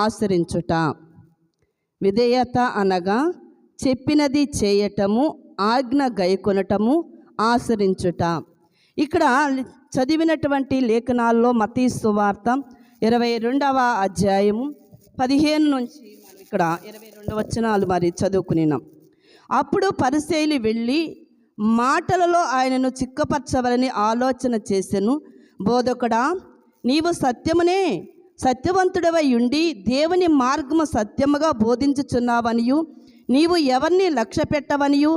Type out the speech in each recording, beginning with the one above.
ఆచరించుట. విధేయత అనగా చెప్పినది చేయటము, ఆజ్ఞ గైకొనటము, ఆచరించుట. ఇక్కడ చదివినటువంటి లేఖనాల్లో మత్తయి సువార్త 22వ అధ్యాయము 15 నుంచి ఇక్కడ 22 వచనాలు మరి చదువుకున్నాం. అప్పుడు పరిసయ్యులు వెళ్ళి మాటలలో ఆయనను చిక్కపరచవలని ఆలోచన చేసెను. బోధకుడా, నీవు సత్యవంతుడవై ఉండి దేవుని మార్గము సత్యముగా బోధించుచున్నావనియు, నీవు ఎవరిని లక్ష్య పెట్టవనియు,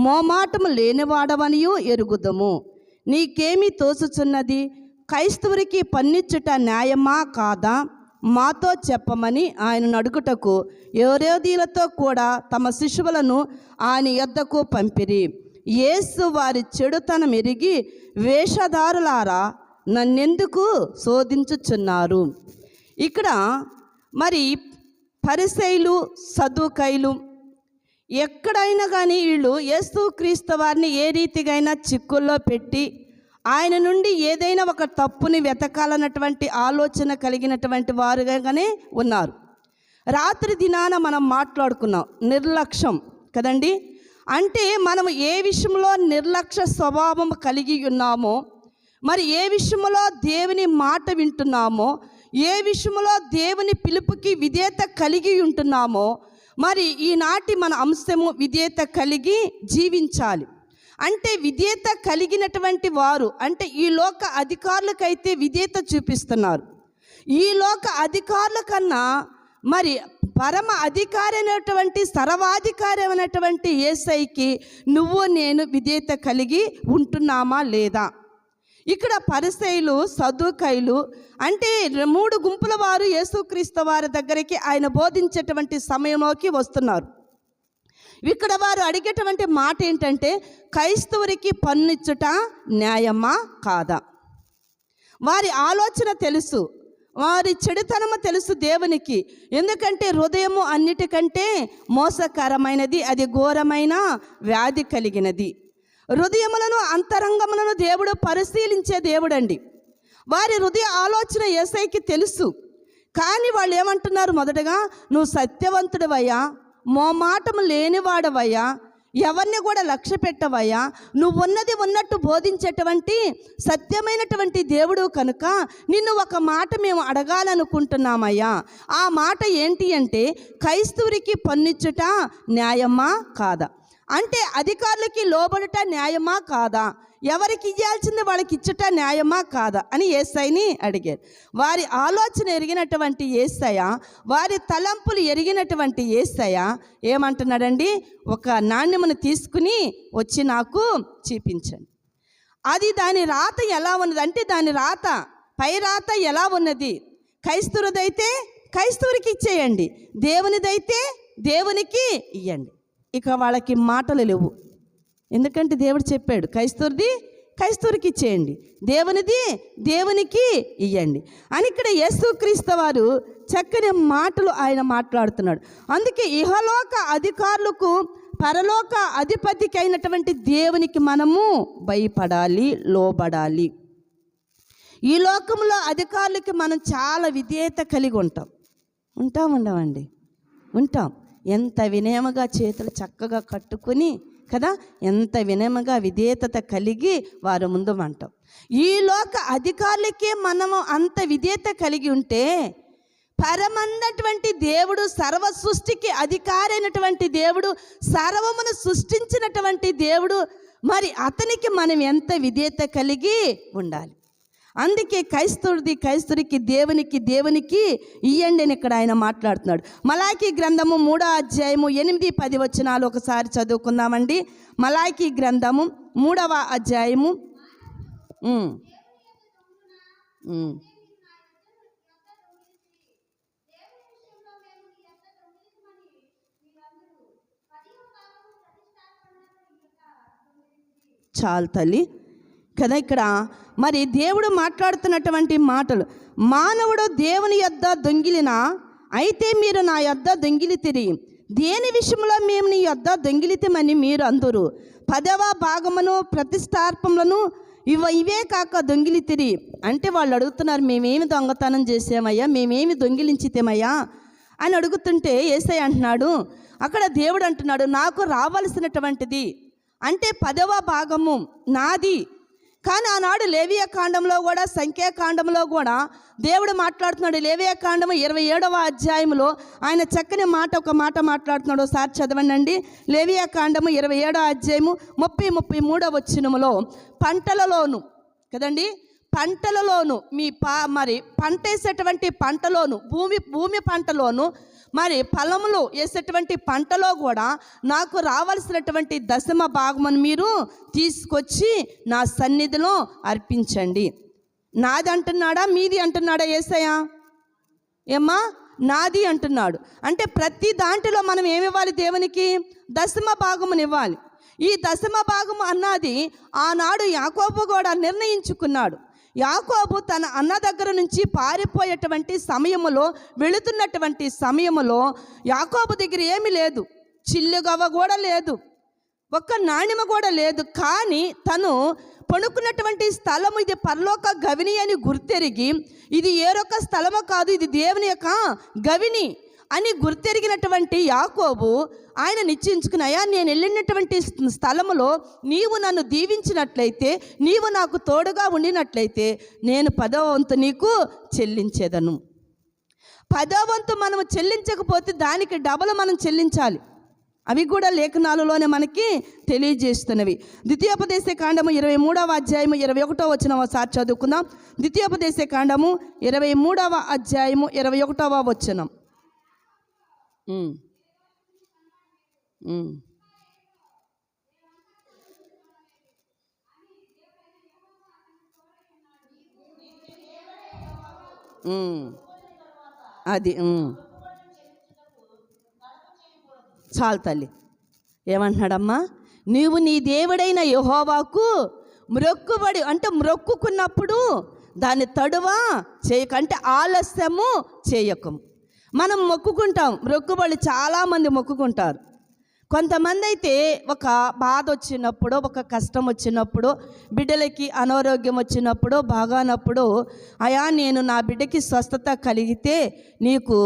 మోమాటము లేనివాడవనియు ఎరుగుదము. నీకేమి తోచుచున్నది? క్రైస్తవునికి పన్నిచ్చుట న్యాయమా కాదా? మాతో చెప్పమని ఆయన అడుగుటకు హేరోదీయులతో కూడా తమ శిశువులను ఆయన యొద్దకు పంపిరి. యేసు వారి చెడుతనం ఎరిగి, వేషధారులారా, నన్నెందుకు శోధించుచున్నారు? ఇక్కడ మరి పరిసయ్యులు, సదుకాయులు ఎక్కడైనా కానీ వీళ్ళు యేసుక్రీస్తు వారిని ఏ రీతిగైనా చిక్కుల్లో పెట్టి ఆయన నుండి ఏదైనా ఒక తప్పుని వెతకాలన్నటువంటి ఆలోచన కలిగినటువంటి వారుగానే ఉన్నారు. రాత్రి దినాన మనం మాట్లాడుకున్నాం నిర్లక్ష్యం కదండి. అంటే మనము ఏ విషయంలో నిర్లక్ష్య స్వభావం కలిగి ఉన్నామో, మరి ఏ విషయంలో దేవుని మాట వింటున్నామో, ఏ విషయంలో దేవుని పిలుపుకి విధేయత కలిగి ఉంటున్నామో, మరి ఈనాటి మన అంశము విధేయత కలిగి జీవించాలి. అంటే విధేయత కలిగినటువంటి వారు అంటే ఈ లోక అధికారులకైతే విధేయత చూపిస్తున్నారు. ఈ లోక అధికారుల కన్నా మరి పరమ అధికారి అయినటువంటి సర్వాధికారి అయినటువంటి యేసయ్యకి నువ్వు నేను విధేయత కలిగి ఉంటున్నామా లేదా? ఇక్కడ పరిసయ్యులు, సదుకాయులు అంటే 3 గుంపుల వారు యేసుక్రీస్తు వారి దగ్గరికి ఆయన బోధించేటువంటి సమయంలోకి వస్తున్నారు. ఇక్కడ వారు అడిగేటువంటి మాట ఏంటంటే, క్రైస్తవునికి పన్నిచ్చుట న్యాయమా కాదా? వారి ఆలోచన తెలుసు, వారి చెడుతనము తెలుసు దేవునికి. ఎందుకంటే హృదయము అన్నిటికంటే మోసకరమైనది, అది ఘోరమైన వ్యాధి కలిగినది. హృదయములను అంతరంగములను దేవుడు పరిశీలించే దేవుడండి. వారి హృదయ ఆలోచన యేసయ్యకి తెలుసు. కానీ వాళ్ళు ఏమంటున్నారు? మొదటగా, నువ్వు సత్యవంతుడివయ్యా, మోమాటము లేనివాడవయ్యా, ఎవరిని కూడా లక్ష్య పెట్టవయ్యా, నువ్వు ఉన్నది ఉన్నట్టు బోధించేటువంటి సత్యమైనటువంటి దేవుడు కనుక నిన్ను ఒక మాట మేము అడగాలనుకుంటున్నామయ్యా. ఆ మాట ఏంటి అంటే, క్రైస్తవునికి పన్నిచ్చుట న్యాయమా కాదా? అంటే అధికారులకి లోబడుట న్యాయమా కాదా? ఎవరికి ఇవ్వాల్సింది వాళ్ళకి ఇచ్చుట న్యాయమా కాదా అని యేసయ్యని అడిగారు. వారి ఆలోచన ఎరిగినటువంటి యేసయ్య, వారి తలంపులు ఎరిగినటువంటి యేసయ్య ఏమంటున్నాడండి? ఒక నాణ్యమును తీసుకుని వచ్చి నాకు చూపించండి. అది దాని రాత ఎలా ఉన్నది అంటే, దాని రాత పై రాత ఎలా ఉన్నది? క్రైస్తవుదైతే క్రైస్తవునికి ఇచ్చేయండి, దేవునిదైతే దేవునికి ఇవ్వండి. ఇక వాళ్ళకి మాటలు లేవు. ఎందుకంటే దేవుడు చెప్పాడు, క్రైస్తవురికి ఇచ్చేయండి, దేవునిది దేవునికి ఇవ్వండి అని. ఇక్కడ యేసుక్రీస్తు వారు చక్కని మాటలు ఆయన మాట్లాడుతున్నాడు. అందుకే ఇహలోక అధికారులకు పరలోక అధిపతికి అయినటువంటి దేవునికి మనము భయపడాలి, లోబడాలి. ఈ లోకంలో అధికారులకి మనం చాలా విధేయత కలిగి ఉండమండి. ఉంటాం. ఎంత వినయముగా చేతులు చక్కగా కట్టుకుని కదా, ఎంత వినయముగా విధేయత కలిగి వారి ముందు అంటాం. ఈ లోక అధికారులకే మనము అంత విధేయత కలిగి ఉంటే, పరమన్నటువంటి దేవుడు, సర్వ సృష్టికి అధికారి అయినటువంటి దేవుడు, సర్వమును సృష్టించినటువంటి దేవుడు, మరి అతనికి మనం ఎంత విధేయత కలిగి ఉండాలి. అందుకే క్రైస్తవుడికి దేవునికి ఇయ్యండి అని ఇక్కడ ఆయన మాట్లాడుతున్నాడు. మలాకీ గ్రంథము 3వ అధ్యాయము 8-10 వచనాలు ఒకసారి చదువుకుందామండి. మలాకీ గ్రంథము 3వ అధ్యాయము చాలు తల్లి కదా. ఇక్కడ మరి దేవుడు మాట్లాడుతున్నటువంటి మాటలు, మానవుడు దేవుని యొద్ద దొంగిలినా అయితే మీరు నా యొద్ద దొంగిలితిరి, దేని విషయంలో మేము నీ యొద్ద దొంగిలితమని మీరు అందురు. 10వ భాగమును ప్రతిష్టార్పములను ఇవే కాక దొంగిలితిరి అంటే వాళ్ళు అడుగుతున్నారు, మేమేమి దొంగతనం చేసామయ్యా, మేమేమి దొంగిలించితేమయ్యా అని అడుగుతుంటే యేసయ్య అంటున్నాడు, అక్కడ దేవుడు అంటున్నాడు, నాకు రావాల్సినటువంటిది అంటే 10వ భాగము నాది. కానీ ఆనాడు లేవియా కాండంలో కూడా, సంఖ్యాకాండంలో కూడా దేవుడు మాట్లాడుతున్నాడు. లేవియా కాండము 27వ అధ్యాయంలో ఆయన చక్కని ఒక మాట మాట్లాడుతున్నాడు. ఒకసారి చదవండి. లేవియా కాండము 27వ అధ్యాయము 33వ వచనములో, పంటలలోను కదండి, పంటలలోను మరి పంట వేసేటువంటి పంటలోను, భూమి పంటలోను, మరి ఫలములు వేసేటువంటి పంటలో కూడా నాకు రావాల్సినటువంటి 10వ భాగమును మీరు తీసుకొచ్చి నా సన్నిధిలో అర్పించండి. నాది అంటున్నాడా, మీది అంటున్నాడా యేసయ్య? ఏమ్మా, నాది అంటున్నాడు. అంటే ప్రతి దాంట్లో మనం ఏమివ్వాలి? దేవునికి 10వ భాగమును ఇవ్వాలి. ఈ 10వ భాగము అన్నది ఆనాడు యాకోబు కూడా నిర్ణయించుకున్నాడు. యాకోబు తన అన్న దగ్గర నుంచి పారిపోయేటువంటి సమయములో, వెళుతున్నటువంటి సమయములో యాకోబు దగ్గర ఏమీ లేదు, చిల్లుగవ్వ కూడా లేదు, ఒక్క నాణ్యమ కూడా లేదు. కానీ తను పడుకున్నటువంటి స్థలము ఇది పరలోక గవిని అని గుర్తెరిగి, ఇది ఏరొక స్థలము కాదు, ఇది దేవుని యొక్క గవిని అని గుర్తెరిగినటువంటి యాకోబు ఆయన నిశ్చయించుకుని, అయ్యా నేను వెళ్ళినటువంటి స్థలములో నీవు నన్ను దీవించినట్లయితే, నీవు నాకు తోడుగా ఉండినట్లయితే నేను 10వ వంతు నీకు చెల్లించేదను. 10వ వంతు మనము చెల్లించకపోతే దానికి డబల్ మనం చెల్లించాలి. అవి కూడా లేఖనాలలోనే మనకి తెలియజేస్తున్నవి. ద్వితీయోపదేశ కాండము 23వ అధ్యాయము 21వ వచనం ఒకసారి చదువుకుందాం. ద్వితీయోపదేశ కాండము 23వ అధ్యాయము 21వ వచనం. అది చాలు తల్లి. ఏమంటున్నాడమ్మా, నీవు నీ దేవుడైన యెహోవాకు మ్రొక్కుబడి అంటే మ్రొక్కుకున్నప్పుడు దాన్ని తడువా చేయకంటే ఆలస్యము చేయకము. మనం మొక్కుకుంటాం, మ్రొక్కుబడి చాలామంది మొక్కుకుంటారు. కొంతమంది అయితే ఒక బాధ వచ్చినప్పుడు, ఒక కష్టం వచ్చినప్పుడు, బిడ్డలకి అనారోగ్యం వచ్చినప్పుడు, బాగానప్పుడు, అయా నేను నా బిడ్డకి స్వస్థత కలిగితే నీకు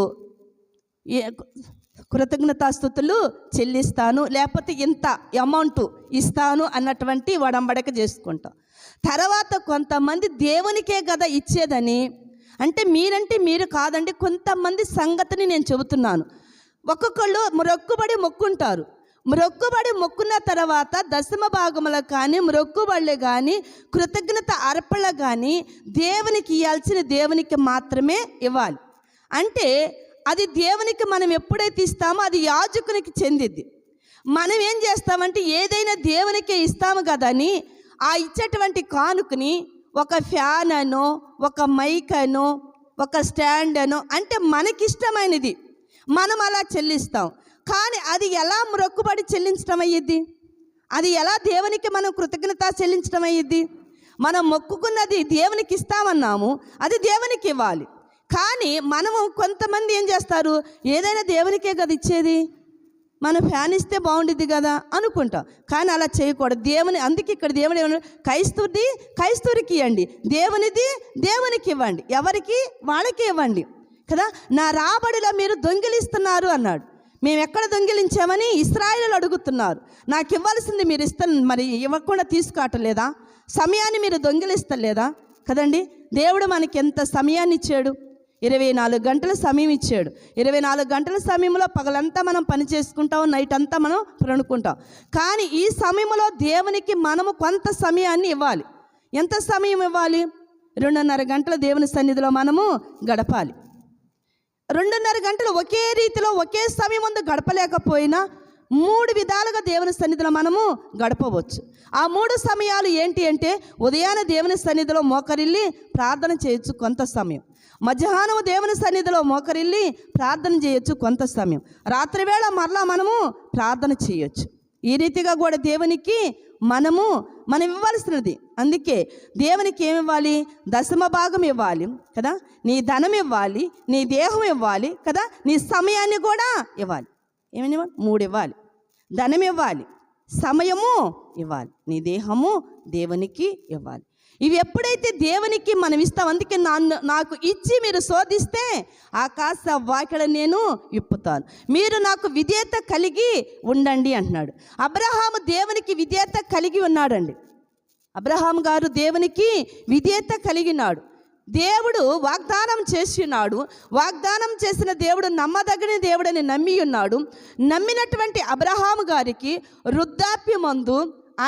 కృతజ్ఞతాస్తుతులు చెల్లిస్తాను, లేకపోతే ఇంత అమౌంట్ ఇస్తాను అన్నటువంటి వడంబడక చేసుకుంటాం. తర్వాత కొంతమంది దేవునికే కదా ఇచ్చేదని, అంటే మీరంటే మీరు కాదండి, కొంతమంది సంగతిని నేను చెబుతున్నాను. ఒక్కొక్కళ్ళు మొక్కుబడి మొక్కుంటారు. మొక్కుబడి మొక్కున్న తర్వాత 10వ భాగములు కానీ, మొక్కుబడులు కానీ, కృతజ్ఞత అర్పణ కానీ దేవునికి ఇవ్వాల్సిన దేవునికి మాత్రమే ఇవ్వాలి. అంటే అది దేవునికి మనం ఎప్పుడైతే ఇస్తామో అది యాజకునికి చెందిద్ది. మనం ఏం చేస్తామంటే ఏదైనా దేవునికే ఇస్తాము కదని ఆ ఇచ్చేటువంటి కానుకని ఒక ఫ్యాన్ అనో, ఒక మైక్ అనో, ఒక స్టాండ్ అనో, అంటే మనకిష్టమైనది మనం అలా చెల్లిస్తాం. కానీ అది ఎలా మొక్కుబడి చెల్లించడం అయ్యిద్ది? అది ఎలా దేవునికి మనం కృతజ్ఞత చెల్లించడం అయ్యిద్ది? మనం మొక్కుకున్నది దేవునికి ఇస్తామన్నాము, అది దేవునికి ఇవ్వాలి. కానీ మనము కొంతమంది ఏం చేస్తారు, ఏదైనా దేవునికే కదా ఇచ్చేది, మన ఫ్యాన్ ఇస్తే బాగుండిద్ది కదా అనుకుంటాం. కానీ అలా చేయకూడదు. దేవుని అందుకే ఇక్కడ దేవుడు ఏమన్నాడు, క్రైస్తవురికి ఇవ్వండి, దేవునిది దేవునికి ఇవ్వండి, ఎవరికి వాళ్ళకి ఇవ్వండి కదా. నా రాబడిలో మీరు దొంగిలిస్తున్నారు అన్నాడు. మేము ఎక్కడ దొంగిలించామని ఇశ్రాయేలు అడుగుతున్నారు. నాకు ఇవ్వాల్సింది మీరు మరి ఇవ్వకుండా తీసుకోవట్లేదా? సమయాన్ని మీరు దొంగిలిస్తలేదా కదండి. దేవుడు మనకి ఎంత సమయాన్ని ఇచ్చాడు, 24 గంటల సమయం ఇచ్చాడు. 24 గంటల సమయంలో పగలంతా మనం పని చేసుకుంటాం, నైట్ అంతా మనం పడుకుంటాం. కానీ ఈ సమయంలో దేవునికి మనము కొంత సమయాన్ని ఇవ్వాలి. ఎంత సమయం ఇవ్వాలి? 2.5 గంటల దేవుని సన్నిధిలో మనము గడపాలి. 2.5 గంటలు ఒకే రీతిలో ఒకే సమయం ముందు గడపలేకపోయినా 3 విధాలుగా దేవుని సన్నిధిలో మనము గడపవచ్చు. ఆ 3 సమయాలు ఏంటి అంటే, ఉదయాన దేవుని సన్నిధిలో మోకరిల్లి ప్రార్థన చేయొచ్చు కొంత సమయం, మధ్యాహ్నం దేవుని సన్నిధిలో మోకరిల్లి ప్రార్థన చేయొచ్చు కొంత సమయం, రాత్రివేళ మరలా మనము ప్రార్థన చేయొచ్చు. ఈ రీతిగా కూడా దేవునికి మనం ఇవ్వాల్సినది. అందుకే దేవునికి ఏమి ఇవ్వాలి? 10వ భాగం ఇవ్వాలి కదా, నీ ధనం ఇవ్వాలి, నీ దేహం ఇవ్వాలి కదా, నీ సమయాన్ని కూడా ఇవ్వాలి. ఏమని ఇవ్వాలి? 3 ఇవ్వాలి. ధనం ఇవ్వాలి, సమయము ఇవ్వాలి, నీ దేహము దేవునికి ఇవ్వాలి. ఇవి ఎప్పుడైతే దేవునికి మనం ఇస్తాం, అందుకే నాకు ఇచ్చి మీరు శోధిస్తే ఆకాశ వాకిడ నేను ఇప్పుతాను, మీరు నాకు విధేయత కలిగి ఉండండి అంటున్నాడు. అబ్రహాము దేవునికి విధేయత కలిగి ఉన్నాడండి. అబ్రహాం గారు దేవునికి విధేయత కలిగినాడు. దేవుడు వాగ్దానం చేసినాడు. వాగ్దానం చేసిన దేవుడు నమ్మదగిన దేవుడని నమ్మి ఉన్నాడు. నమ్మినటువంటి అబ్రహాము గారికి వృద్ధాప్యమందు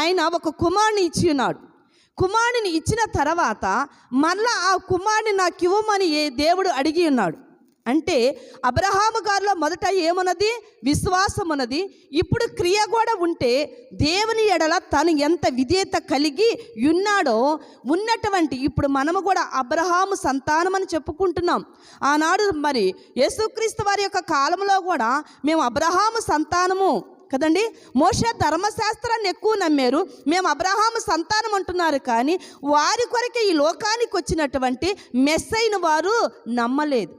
ఆయన ఒక కుమారుని ఇచ్చి ఉన్నాడు. కుమారుని ఇచ్చిన తర్వాత మరలా ఆ కుమారుని నాకు ఇవ్వమని దేవుడు అడిగి ఉన్నాడు. అంటే అబ్రహాము గారిలో మొదట ఏమన్నది? విశ్వాసం ఉన్నది. ఇప్పుడు క్రియ కూడా ఉంటే దేవుని ఎడల తను ఎంత విధేయత కలిగి ఉన్నాడో ఉన్నటువంటి ఇప్పుడు మనము కూడా అబ్రహాము సంతానం అని చెప్పుకుంటున్నాం. ఆనాడు మరి యేసుక్రీస్తు వారి యొక్క కాలంలో కూడా మేము అబ్రహాము సంతానము కదండి. మోషే ధర్మశాస్త్రాన్ని ఎక్కువ నమ్మారు, మేము అబ్రహాము సంతానం అంటున్నారు. కానీ వారి కొరకే ఈ లోకానికి వచ్చినటువంటి మెస్సైను వారు నమ్మలేదు.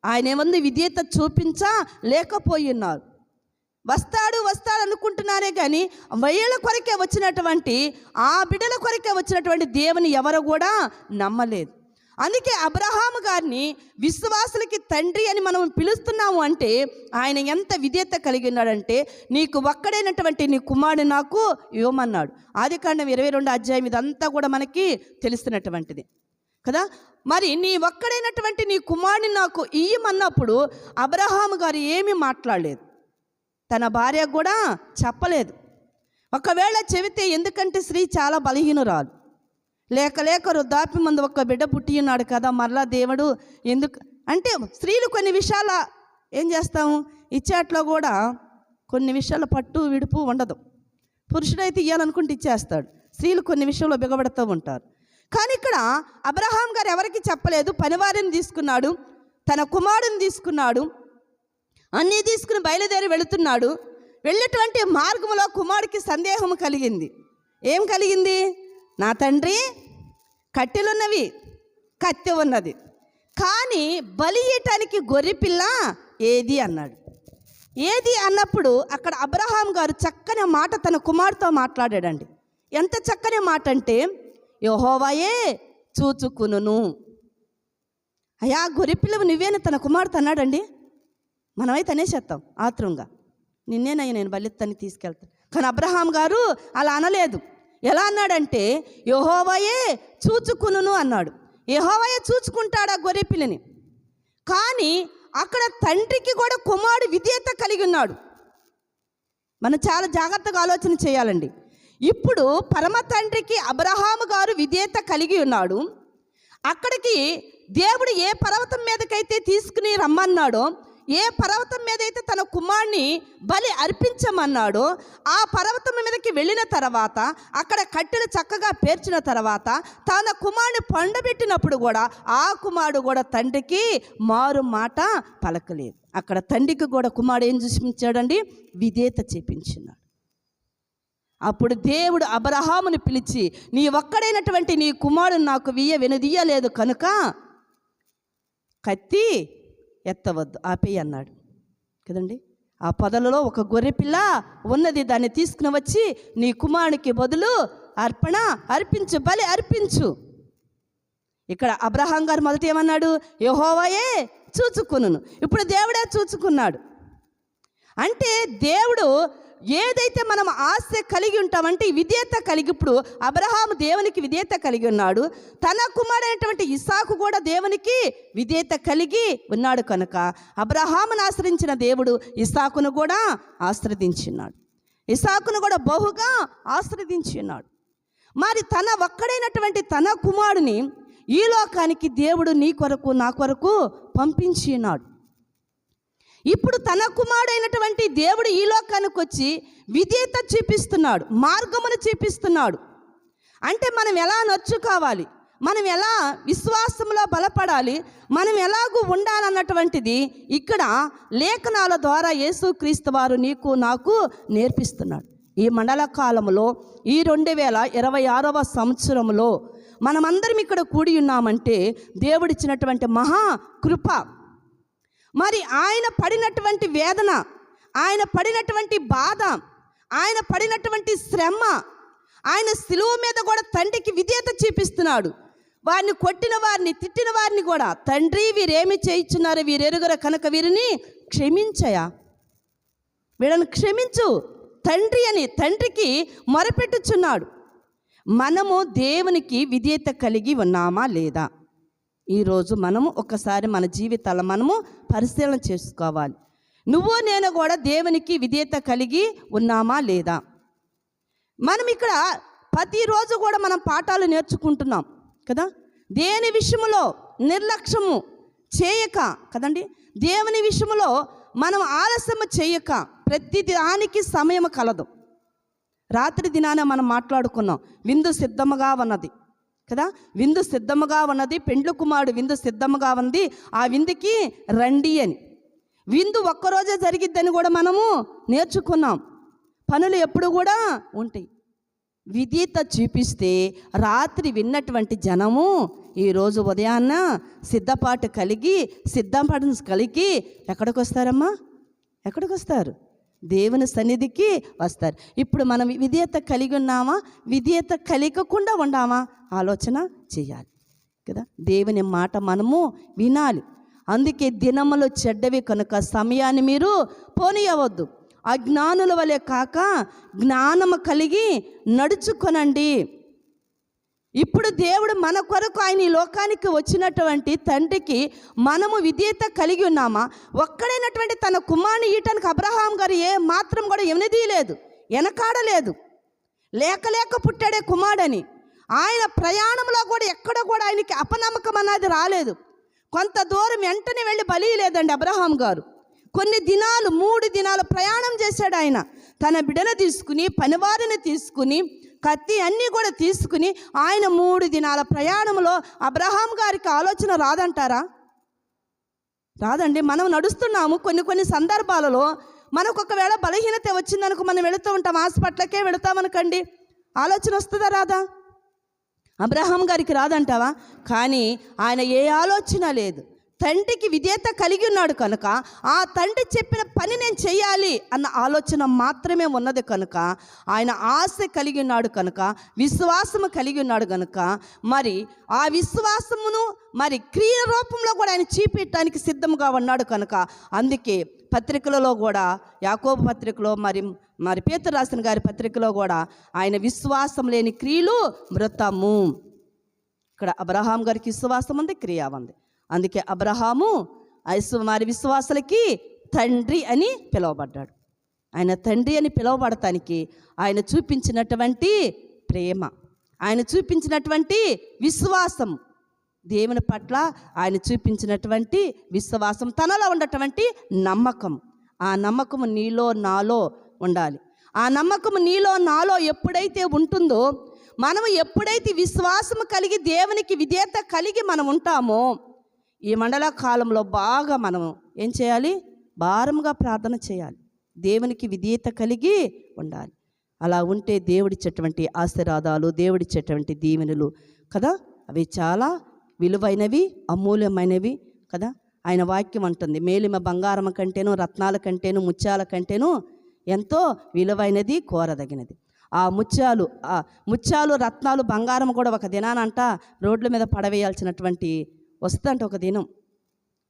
ఆయన ఏమంది విధేయత చూపించా లేకపోయి ఉన్నారు. వస్తాడు అనుకుంటున్నారే కానీ వీళ్ళ కొరకే వచ్చినటువంటి ఆ బిడ్డల కొరకే వచ్చినటువంటి దేవుని ఎవరు కూడా నమ్మలేదు. అందుకే అబ్రహాము గారిని విశ్వాసులకి తండ్రి అని మనం పిలుస్తున్నాము. అంటే ఆయన ఎంత విధేయత కలిగి ఉన్నాడంటే నీకు ఒక్కడైనటువంటి నీ కుమారుడు నాకు ఇవ్వమన్నాడు. ఆదికాండం 22 అధ్యాయం ఇదంతా కూడా మనకి తెలుస్తున్నటువంటిది కదా. మరి నీ ఒక్కడైనటువంటి నీ కుమారుని నాకు ఇయ్యమన్నప్పుడు అబ్రహాము గారు ఏమీ మాట్లాడలేదు, తన భార్య కూడా చెప్పలేదు. ఒకవేళ చెబితే, ఎందుకంటే స్త్రీ చాలా బలహీనురాలు, లేక వృద్ధాప్యం ముందు ఒక్క బిడ్డ పుట్టి ఉన్నాడు కదా, మరలా దేవుడు ఎందుకు అంటే స్త్రీలు కొన్ని విషయాల ఏం చేస్తాము, ఇచ్చేట్లో కూడా కొన్ని విషయాల పట్టు విడుపు ఉండదు. పురుషుడైతే ఇవ్వాలనుకుంటే ఇచ్చేస్తాడు, స్త్రీలు కొన్ని విషయంలో బిగబడుతూ ఉంటారు. కానీ ఇక్కడ అబ్రహాం గారు ఎవరికి చెప్పలేదు. పనివారిని తీసుకున్నాడు, తన కుమారుడిని తీసుకున్నాడు, అన్నీ తీసుకుని బయలుదేరి వెళుతున్నాడు. వెళ్ళేటువంటి మార్గంలో కుమారుడికి సందేహం కలిగింది. ఏం కలిగింది? నా తండ్రి, కట్టెలున్నవి, కత్తె ఉన్నది, కానీ బలి ఇయ్యటానికి గొర్రెపిల్ల ఏది అన్నాడు. ఏది అన్నప్పుడు అక్కడ అబ్రహాం గారు చక్కని మాట తన కుమారుతో మాట్లాడాడండి. ఎంత చక్కని మాట అంటే, యెహోవాయే చూచుకును. అయ్యా గొర్రెపిల్లవు నువ్వేనా తన కుమారుతో అన్నాడండి. మనమైతే అనేసేస్తాం ఆత్రంగా, నిన్నేనయ్యా నేను బలిత్తని తీసుకెళ్తాను. కానీ అబ్రహాం గారు అలా అనలేదు. ఎలా అన్నాడంటే యెహోవాయే చూచుకును అన్నాడు. యెహోవాయే చూచుకుంటాడా గొర్రెపిల్లని? కానీ అక్కడ తండ్రికి కూడా కుమారుడు విధేయత కలిగి ఉన్నాడు. మనం చాలా జాగ్రత్తగా ఆలోచన చేయాలండి. ఇప్పుడు పరమ తండ్రికి అబ్రహాము గారు విధేయత కలిగి ఉన్నాడు. అక్కడికి దేవుడు ఏ పర్వతం మీదకైతే తీసుకుని రమ్మన్నాడో, ఏ పర్వతం మీద అయితే తన కుమారుని బలి అర్పించమన్నాడో ఆ పర్వతం మీదకి వెళ్ళిన తర్వాత అక్కడ కట్టెలు చక్కగా పేర్చిన తర్వాత తన కుమారుని పండబెట్టినప్పుడు కూడా ఆ కుమారుడు కూడా తండ్రికి మారు మాట పలకలేదు. అక్కడ తండ్రికి కూడా కుమారుడు ఏం చూపించాడండి? విధేయత చూపించినాడు. అప్పుడు దేవుడు అబ్రహాముని పిలిచి, నీ ఒక్కడైనటువంటి నీ కుమారుడు నాకు వెనుదీయలేదు కనుక కత్తి ఎత్తవద్దు, ఆపేయి అన్నాడు కదండి. ఆ పొదలలో ఒక గొర్రెపిల్ల ఉన్నది, దాన్ని తీసుకుని వచ్చి నీ కుమారునికి బదులు అర్పించు, బలి అర్పించు. ఇక్కడ అబ్రహాం గారు మొదట ఏమన్నాడు? యెహోవాయే చూచుకును. ఇప్పుడు దేవుడే చూచుకున్నాడు. అంటే దేవుడు ఏదైతే మనం ఆశ కలిగి ఉంటామంటే విధేయత కలిగి, ఇప్పుడు అబ్రహాము దేవునికి విధేయత కలిగి ఉన్నాడు. తన కుమారుడైనటువంటి ఇస్సాకు కూడా దేవునికి విధేయత కలిగి ఉన్నాడు కనుక అబ్రహామును ఆశ్రయించిన దేవుడు ఇస్సాకును కూడా ఆశ్రదించినాడు. ఇస్సాకును కూడా బహుగా ఆశ్రదించినాడు. మరి తన ఒక్కడైనటువంటి తన కుమారుని ఈ లోకానికి దేవుడు నీ కొరకు నా కొరకు పంపించినాడు. ఇప్పుడు తన కుమారుడైనటువంటి దేవుడు ఈ లోకానికి వచ్చి విధేయత చూపిస్తున్నాడు, మార్గమును చూపిస్తున్నాడు. అంటే మనం ఎలా నడుచుకోవాలి, మనం ఎలా విశ్వాసంలో బలపడాలి, మనం ఎలాగూ ఉండాలన్నటువంటిది ఇక్కడ లేఖనాల ద్వారా యేసుక్రీస్తు వారు నీకు నాకు నేర్పిస్తున్నాడు. ఈ మండల కాలంలో ఈ 2026వ సంవత్సరంలో మనమందరం ఇక్కడ కూడి ఉన్నామంటే దేవుడిచ్చినటువంటి మహా కృప. మరి ఆయన పడినటువంటి వేదన, ఆయన పడినటువంటి బాధ, ఆయన పడినటువంటి శ్రమ, ఆయన సిలువ మీద కూడా తండ్రికి విధేయత చూపిస్తున్నాడు. వారిని కొట్టిన వారిని, తిట్టిన వారిని కూడా, తండ్రి వీరేమి చేయించున్నారు, వీరెరుగుర కనుక వీరిని క్షమించయా, వీళ్ళని క్షమించు తండ్రి అని తండ్రికి మొరపెట్టుచున్నాడు. మనము దేవునికి విధేయత కలిగి ఉన్నామా లేదా? ఈరోజు మనము ఒకసారి మన జీవితాలను మనము పరిశీలన చేసుకోవాలి. నువ్వు నేను కూడా దేవునికి విధేయత కలిగి ఉన్నామా లేదా? మనం ఇక్కడ ప్రతిరోజు కూడా మనం పాఠాలు నేర్చుకుంటున్నాం కదా. దేని విషయంలో నిర్లక్ష్యము చేయక కదండి, దేవుని విషయంలో మనం ఆలస్యము చేయక, ప్రతి దానికి సమయం కలదు. రాత్రి దినాన మనం మాట్లాడుకున్నాం, విందు సిద్ధముగా ఉన్నది కదా, విందు సిద్ధముగా ఉన్నది, పెండ్లు కుమారుడు విందు సిద్ధముగా ఉంది, ఆ విందుకి రండి అని. విందు ఒక్కరోజే జరిగిద్దని కూడా మనము నేర్చుకున్నాం. పనులు ఎప్పుడు కూడా ఉంటాయి. విధేయత చూపిస్తే రాత్రి విన్నటువంటి జనము ఈరోజు ఉదయాన్న సిద్ధపాటు కలిగి ఎక్కడికి వస్తారమ్మా? ఎక్కడికి వస్తారు? దేవుని సన్నిధికి వస్తారు. ఇప్పుడు మనం విధేయత కలిగి ఉన్నామా, విధేయత కలిగకుండా ఉండామా ఆలోచన చేయాలి కదా. దేవుని మాట మనము వినాలి. అందుకే దినములు చెడ్డవి కనుక సమయాన్ని మీరు పోనీయవద్దు. అజ్ఞానుల వలె కాక జ్ఞానము కలిగి నడుచుకొనండి. ఇప్పుడు దేవుడు మన కొరకు ఆయన ఈ లోకానికి వచ్చినటువంటి తండ్రికి మనము విధేయత కలిగి ఉన్నామా? ఒక్కడైనటువంటి తన కుమారుని ఈయటానికి అబ్రహాం గారు ఏ మాత్రం కూడా ఎనదీయలేదు, వెనకాడలేదు. లేక పుట్టాడే కుమారుడని ఆయన ప్రయాణంలో కూడా ఎక్కడ కూడా ఆయనకి అపనమ్మకం అన్నది రాలేదు. కొంత దూరం వెంటనే వెళ్ళి బలి లేదండి అబ్రహాం గారు. కొన్ని దినాలు, 3 దినాలు ప్రయాణం చేశాడు ఆయన. తన బిడ్డను తీసుకుని, పనివారిని తీసుకుని, కత్తి అన్నీ కూడా తీసుకుని ఆయన 3 దినాల ప్రయాణంలో అబ్రహాం గారికి ఆలోచన రాదంటారా? రాదండి. మనం నడుస్తున్నాము. కొన్ని సందర్భాలలో మనకు ఒకవేళ బలహీనత వచ్చిందనుకో, మనం వెళుతూ ఉంటాం, హాస్పిటల్కే వెళతామనుకోండి, ఆలోచన వస్తుందా రాదా? అబ్రహాం గారికి రాదంటావా? కానీ ఆయన ఏ ఆలోచన లేదు. తండ్రికి విధేయత కలిగి ఉన్నాడు కనుక ఆ తండ్రి చెప్పిన పని నేను చేయాలి అన్న ఆలోచన మాత్రమే ఉన్నది కనుక, ఆయన ఆశ కలిగి ఉన్నాడు కనుక, విశ్వాసము కలిగి ఉన్నాడు కనుక, మరి ఆ విశ్వాసమును మరి క్రియ రూపంలో కూడా ఆయన చూపించడానికి సిద్ధంగా ఉన్నాడు కనుక, అందుకే పత్రికలలో కూడా, యాకోబు పత్రికలో మరి పేతురు రాసిన గారి పత్రికలో కూడా ఆయన విశ్వాసం లేని క్రియలు మృతము. ఇక్కడ అబ్రహాం గారికి విశ్వాసం ఉంది, క్రియ ఉంది. అందుకే అబ్రహాము మరి విశ్వాసులకి తండ్రి అని పిలువబడ్డాడు. ఆయన తండ్రి అని పిలువబడటానికి ఆయన చూపించినటువంటి ప్రేమ, ఆయన చూపించినటువంటి విశ్వాసం, దేవుని పట్ల ఆయన చూపించినటువంటి విశ్వాసం, తనలో ఉన్నటువంటి నమ్మకం, ఆ నమ్మకము నీలో నాలో ఉండాలి. ఆ నమ్మకము నీలో నాలో ఎప్పుడైతే ఉంటుందో, మనము ఎప్పుడైతే విశ్వాసము కలిగి దేవునికి విధేయత కలిగి మనం ఉంటామో, ఈ మండల కాలంలో బాగా మనము ఏం చేయాలి? భారంగా ప్రార్థన చేయాలి, దేవునికి విధేయత కలిగి ఉండాలి. అలా ఉంటే దేవుడిచ్చేటువంటి ఆశీర్వాదాలు, దేవుడిచ్చేటువంటి దీవెనలు కదా, అవి చాలా విలువైనవి, అమూల్యమైనవి కదా. ఆయన వాక్యం అంటుంది, మేలిమ బంగారం కంటేను, రత్నాల కంటేను, ముత్యాల కంటేను ఎంతో విలువైనది, కోరదగినది. ఆ ముత్యాలు, రత్నాలు, బంగారం కూడా ఒక దినానంట రోడ్ల మీద పడవేయాల్సినటువంటి వస్తుందంట ఒక దినం.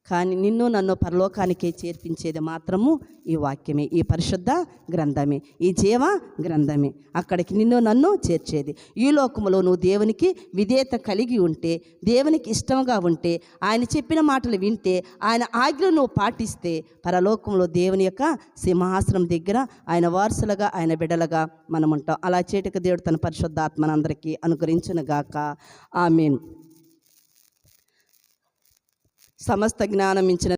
కానీ నిన్ను నన్ను పరలోకానికే చేర్పించేది మాత్రము ఈ వాక్యమే, ఈ పరిశుద్ధ గ్రంథమే, ఈ జీవ గ్రంథమే. అక్కడికి నిన్ను నన్ను చేర్చేది. ఈ లోకంలో నువ్వు దేవునికి విధేయత కలిగి ఉంటే, దేవునికి ఇష్టంగా ఉంటే, ఆయన చెప్పిన మాటలు వింటే, ఆయన ఆజ్ఞలు నువ్వు పాటిస్తే, పరలోకంలో దేవుని యొక్క సింహాసనం దగ్గర ఆయన వారసులుగా, ఆయన బిడ్డలుగా మనం ఉంటాం. అలా చేటుకు దేవుడు తన పరిశుద్ధాత్మను అందరికీ అనుగ్రహించునుగాక. ఆమేన్. సమస్త జ్ఞానం ఇచ్చిన